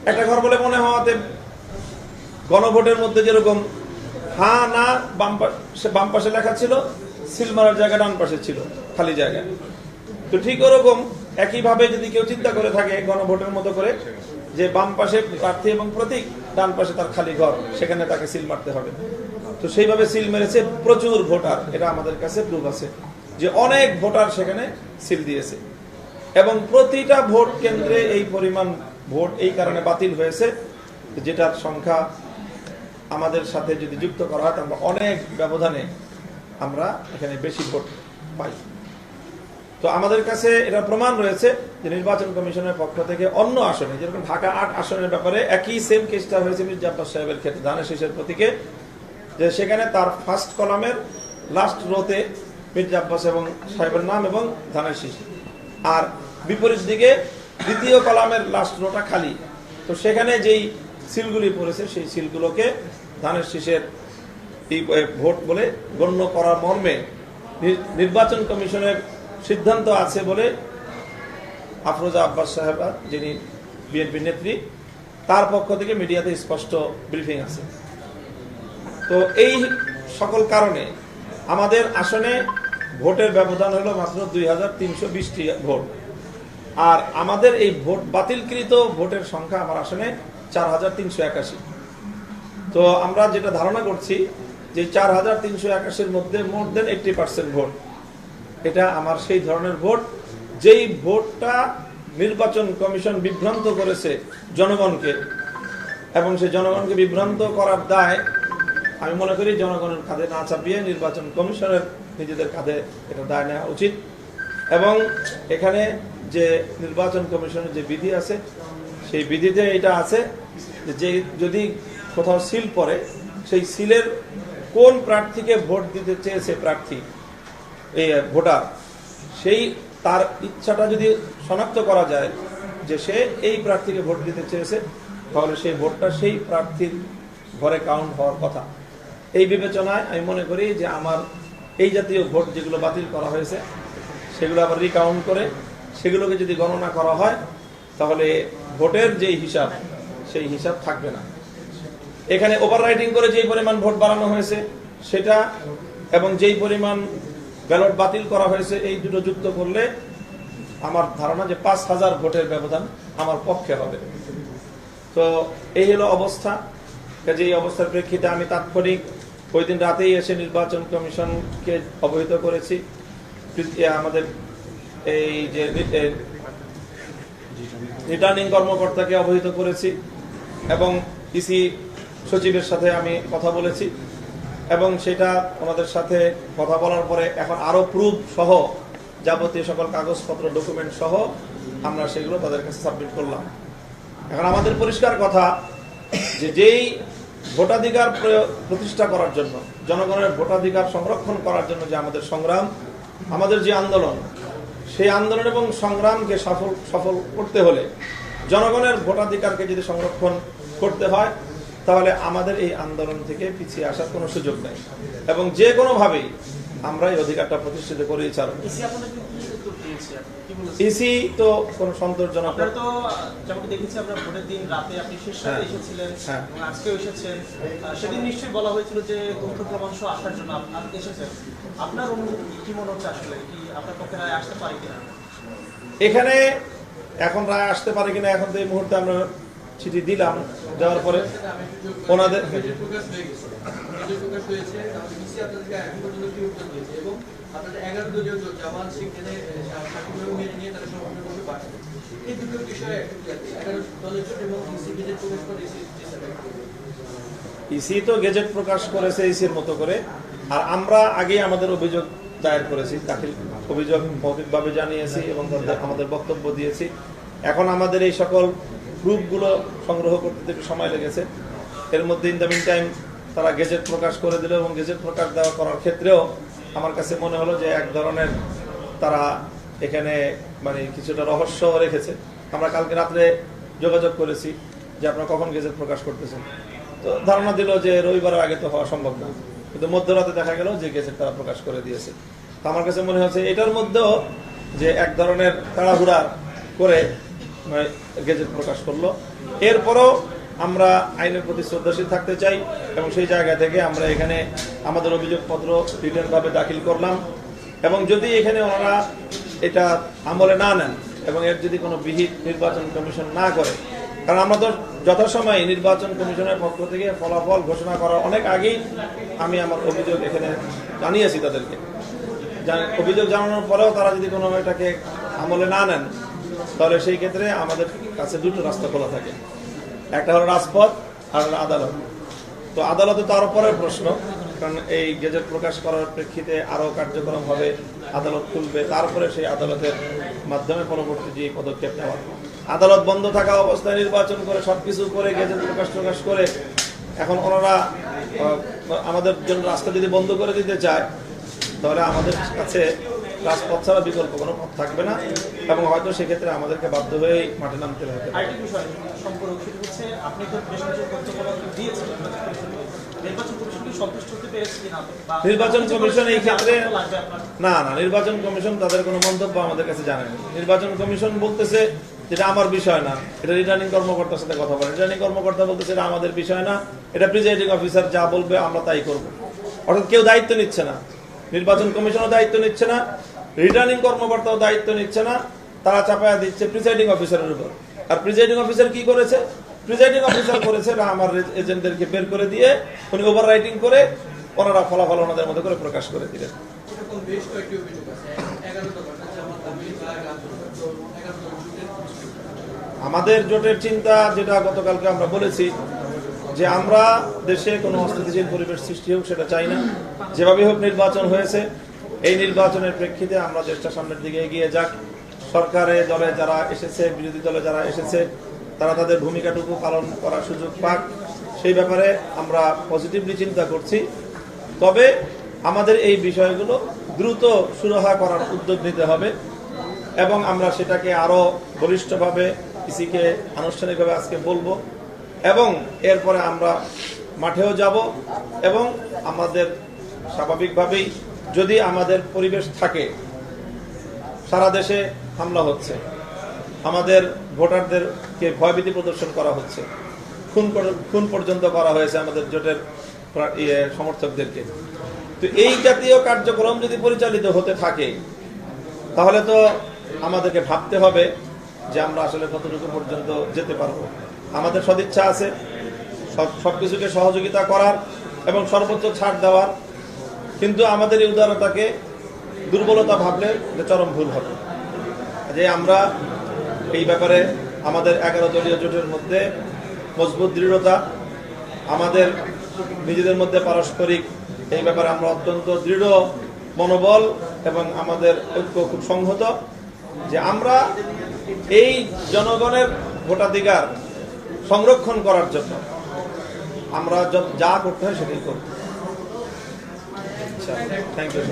একটা ঘর বলে মনে হওয়াতে গণভোটের মধ্যে যেরকম হ্যাঁ না বাম পাশে লেখা ছিল, সিল মারার জায়গা ডান পাশে ছিল খালি জায়গা। তো ঠিক ওরকম একইভাবে যদি কেউ চিন্তা করে থাকে গণভোটের মতো করে যে বাম পাশে প্রার্থী এবং প্রতীক, ডান পাশে তার খালি ঘর, সেখানে তাকে সিল মারতে হবে, তো সেইভাবে সিল মেরেছে প্রচুর ভোটার। এটা আমাদের কাছে প্রুফ আছে যে অনেক ভোটার সেখানে সিল দিয়েছে এবং প্রতিটা ভোট কেন্দ্রে এই পরিমাণ ভোট এই কারণে বাতিল হয়েছে, যেটার সংখ্যা আমাদের সাথে যদি যুক্ত করা হয় তাহলে অনেক ব্যবধানে আমরা এখানে বেশি ভোট পাই। তো আমাদের কাছে এটা প্রমাণ রয়েছে যে নির্বাচন কমিশনের পক্ষ থেকে অন্য আসনে, যেরকম ঢাকা 8 আসনের ব্যাপারে একই সেম কেসটা হয়েছে মির্জা আব্বাস সাহেবের ক্ষেত্রে ধানের শীষের প্রতীকে, যে সেখানে তার ফার্স্ট কলামের লাস্ট রোতে মির্জা আব্বাস এবং সাহেবের নাম এবং ধানের শীষ, আর বিপরীত দিকে দ্বিতীয় কলামের লাস্ট রোটা খালি। তো সেখানে যেই সিলগুলি পড়েছে সেই সিলগুলোকে ধানের শীষের ভোট বলে গণ্য করার মর্মে নির্বাচন কমিশনের সিদ্ধান্ত আছে বলে আফরোজা আব্বাস সাহেবা, যিনি বিএনপির নেত্রী, তার পক্ষ থেকে মিডিয়াতে স্পষ্ট ব্রিফিং আছে। তো এই সকল কারণে আমাদের আসনে ভোটের ব্যবধান হলো মাত্র 2320টি ভোট, আর আমাদের এই ভোট বাতিলকৃত ভোটের সংখ্যা আমার আসনে 4381। তো আমরা যেটা ধারণা করছি যে 4381-র মধ্যে মোর দেন 80% ভোট, এটা আমার সেই ধরনের ভোট যেই ভোটটা নির্বাচন কমিশন বিভ্রান্ত করেছে জনগণকে, এবং সেই জনগণকে বিভ্রান্ত করার দায় আমি মনে করি জনগণের কাঁধে না চাপিয়ে নির্বাচন কমিশনের নিজেদের কাঁধে এটা দায় নেওয়া উচিত। এবং এখানে যে নির্বাচন কমিশনের যে বিধি আছে সেই বিধিতে এটা আছে যে যদি কোথাও সিল পড়ে, সেই সিলের কোন প্রার্থীকে ভোট দিতে চেয়েছে প্রার্থী এই ভোটার, সেই তার ইচ্ছাটা যদি শনাক্ত করা যায় যে সে এই প্রার্থীকে ভোট দিতে চেয়েছে, তাহলে সেই ভোটটা সেই প্রার্থীর ঘরে কাউন্ট হওয়ার কথা। এই বিবেচনায় আমি মনে করি যে আমার এই জাতীয় ভোট যেগুলো বাতিল করা হয়েছে সেগুলো আবার রিকাউন্ট করে সেগুলোকে যদি গণনা করা হয় তাহলে ভোটের যেই হিসাব সেই হিসাব থাকবে না। এখানে ওভাররাইটিং করে যেই পরিমাণ ভোট বাড়ানো হয়েছে সেটা এবং যেই পরিমাণ ব্যালট বাতিল করা হয়েছে এই দুটো যুক্ত করলে আমার ধারণা যে 5000 ভোটের ব্যবধান আমার পক্ষে হবে। তো এই হলো অবস্থা। এই অবস্থার প্রেক্ষিতে আমি তাৎক্ষণিক ওই দিন রাতেই এসে নির্বাচন কমিশনকে অবহিত করেছি, আমাদের এই যে রিটার্নিং কর্মকর্তাকে অবহিত করেছি এবং ইসি সচিবের সাথে আমি কথা বলেছি, এবং সেটা ওনাদের সাথে কথা বলার পরে এখন আরো প্রুফ সহ যাবতীয় সকল কাগজপত্র ডকুমেন্ট সহ আমরা সেগুলো তাদের কাছে সাবমিট করলাম। এখন আমাদের পরিষ্কার কথা যে যেই ভোটাধিকার প্রতিষ্ঠা করার জন্য, জনগণের ভোটাধিকার সংরক্ষণ করার জন্য যে আমাদের সংগ্রাম, আমাদের যে আন্দোলন, সেই আন্দোলন এবং সংগ্রামকে সফল করতে হলে জনগণের ভোটাধিকারকে যদি সংরক্ষণ করতে হয় তাহলে আমাদের এই আন্দোলন থেকে পিছিয়ে আসার কোনো সুযোগ নেই এবং যে কোনোভাবেই আমরা এই অধিকারটা প্রতিষ্ঠিত করেই ছাড়ব। ইসি তো কোনো সন্তোষজনক, তো যেমন দেখেছি আমরা ভোটের দিন রাতে আপনি শেষ রাতে এসেছিলেন, আজকেও এসেছেন, সেদিন নিশ্চয়ই বলা হয়েছিল যে তথ্য প্রমাণ সহ আসার জন্য আপনি এসেছেন। আপনার অনুভূতি কি মনে হচ্ছে, আসলে কি আপনার পক্ষে রায় আসতে পারে কিনা? এখানে এখন রায় আসতে পারে কিনা এখন তো এই মুহূর্তে আমরা চিঠি দিলাম, দেওয়ার পরে ওনাদের ইসি তো গেজেট প্রকাশ করেছে ইসির মতো করে, আর আমরা আগে আমাদের অভিযোগ দায়ের করেছি, দাখিল অভিযোগ মৌখিকভাবে জানিয়েছি এবং আমাদের বক্তব্য দিয়েছি। এখন আমাদের এই সকল প্রুফগুলো সংগ্রহ করতে একটু সময় লেগেছে। এর মধ্যে ইন দ্য মিন টাইম তারা গেজেট প্রকাশ করে দিল এবং গেজেট প্রকাশ দেওয়া করার ক্ষেত্রেও আমার কাছে মনে হলো যে এক ধরনের তারা এখানে মানে কিছুটা রহস্য রেখেছে। আমরা কালকে রাত্রে যোগাযোগ করেছি যে আপনারা কখন গেজেট প্রকাশ করতেছেন, তো ধারণা দিল যে রবিবারের আগে তো হওয়া সম্ভব না, কিন্তু মধ্যরাতে দেখা গেল যে গেজেট তারা প্রকাশ করে দিয়েছে। তো আমার কাছে মনে হচ্ছে এটার মধ্যেও যে এক ধরনের তাড়াহুড়া করে গেজেট প্রকাশ করলো এরপরও আমরা আইনের প্রতি শ্রদ্ধাশীল থাকতে চাই এবং সেই জায়গা থেকে আমরা এখানে আমাদের অভিযোগপত্র রিটার্নভাবে দাখিল করলাম। এবং যদি এখানে ওনারা এটা আমলে না নেন এবং এর যদি কোনো বিহিত নির্বাচন কমিশন না করে, কারণ আমরা তো যথাসময়ে নির্বাচন কমিশনের পক্ষ থেকে ফলাফল ঘোষণা করার অনেক আগেই আমি আমার অভিযোগ এখানে জানিয়েছি তাদেরকে। অভিযোগ জানানোর পরেও তারা যদি কোনো এটাকে আমলে না নেন, তাহলে সেই ক্ষেত্রে আমাদের কাছে দুটো রাস্তা খোলা থাকে, একটা হলো রাজপথ আর হলো আদালত। তো আদালতে তো আরো পরের প্রশ্ন, কারণ এই গেজেট প্রকাশ করার প্রেক্ষিতে আরো কার্যক্রম হবে, আদালত খুলবে, তারপরে সেই আদালতের মাধ্যমে পরবর্তী যে পদক্ষেপ নেওয়া। আদালত বন্ধ থাকা অবস্থায় নির্বাচন করে সবকিছু করে গেজেট প্রকাশ করে এখন ওনারা আমাদের জন্য রাস্তা যদি বন্ধ করে দিতে চায়, তাহলে আমাদের কাছে রাজপথ ছাড়া বিকল্প কোনো পথ থাকবে না এবং হয়তো সেক্ষেত্রে আমাদেরকে বাধ্য হয়েই মাঠে নামতে হবে। আরেকটি বিষয় সম্পর্ক সেটা হচ্ছে, আপনি তো বেশ কিছু তথ্য দিয়েছেন, নির্বাচন কমিশন কি সন্তুষ্ট হতে পেরেছে কিনা? নির্বাচন কমিশন এই ক্ষেত্রে না, নির্বাচন কমিশন তাদের কোনো মন্তব্য আমাদের কাছে জানায়নি। নির্বাচন কমিশন বলতেছে যেটা আমার বিষয় না, এটা রিটার্নিং কর্মকর্তার সাথে কথা বলে। রিটার্নিং কর্মকর্তা বলতেছে এটা আমাদের বিষয় না, এটা প্রিজাইডিং অফিসার যা বলবে আমরা তাই করব। অর্থাৎ কেউ দায়িত্ব নিচ্ছে না, নির্বাচন কমিশনও দায়িত্ব নিচ্ছে না, রিটার্নিং কর্মকর্তাও দায়িত্ব নিচ্ছে না, তারা চাপায়া দিচ্ছে প্রিজাইডিং অফিসারের উপর। আর প্রিজাইডিং অফিসার কি করেছে? প্রিজাইডিং অফিসার করেছে না আমার এজেন্টদেরকে বের করে দিয়ে উনি ওভার রাইটিং করে ওনারা ফলাফল ওনাদের মধ্যে করে প্রকাশ করে দিলেন। আমাদের জোটের চিন্তা যেটা গতকালকে আমরা বলেছি যে আমরা দেশে কোনো অস্থিতিশীল পরিবেশ সৃষ্টি হোক সেটা চাই না। যেভাবে হোক নির্বাচন হয়েছে, এই নির্বাচনের প্রেক্ষিতে আমরা দেশটা সামনের দিকে এগিয়ে যাক। সরকারের দলে যারা এসেছে, বিরোধী দলে যারা এসেছে, তারা তাদের ভূমিকাটুকু পালন করার সুযোগ পাক, সেই ব্যাপারে আমরা পজিটিভলি চিন্তা করছি। তবে আমাদের এই বিষয়গুলো দ্রুত সুরাহা করার উদ্যোগ নিতে হবে এবং আমরা সেটাকে আরো বলিষ্ঠভাবে ইসিকে আনুষ্ঠানিকভাবে আজকে বলবো এবং এরপরে আমরা মাঠেও যাব এবং আমাদের স্বাভাবিকভাবেই যদি আমাদের পরিবেশ থাকে, সারা দেশে হামলা হচ্ছে, আমাদের ভোটারদেরকে ভয়ভীতি প্রদর্শন করা হচ্ছে, খুন পর্যন্ত করা হয়েছে আমাদের জোটের সমর্থকদেরকে, তো এই জাতীয় কার্যক্রম যদি পরিচালিত হতে থাকে তাহলে তো আমাদেরকে ভাবতে হবে যে আমরা আসলে কতটুকু পর্যন্ত যেতে পারবো। আমাদের সদিচ্ছা আছে সবকিছুকে সহযোগিতা করার এবং সর্বোচ্চ ছাড় দেওয়ার, কিন্তু আমাদের এই উদারতাকে দুর্বলতা ভাবলে চরম ভুল হবে। যে আমরা এই ব্যাপারে আমাদের 11 দলীয় জোটের মধ্যে মজবুত দৃঢ়তা, আমাদের নিজেদের মধ্যে পারস্পরিক এই ব্যাপারে আমরা অত্যন্ত দৃঢ় মনোবল এবং আমাদের ঐক্য খুব সংহত যে আমরা এই জনগণের ভোটাধিকার সংরক্ষণ করার জন্য আমরা যা করতে হয় সেটাই করব। Thank you.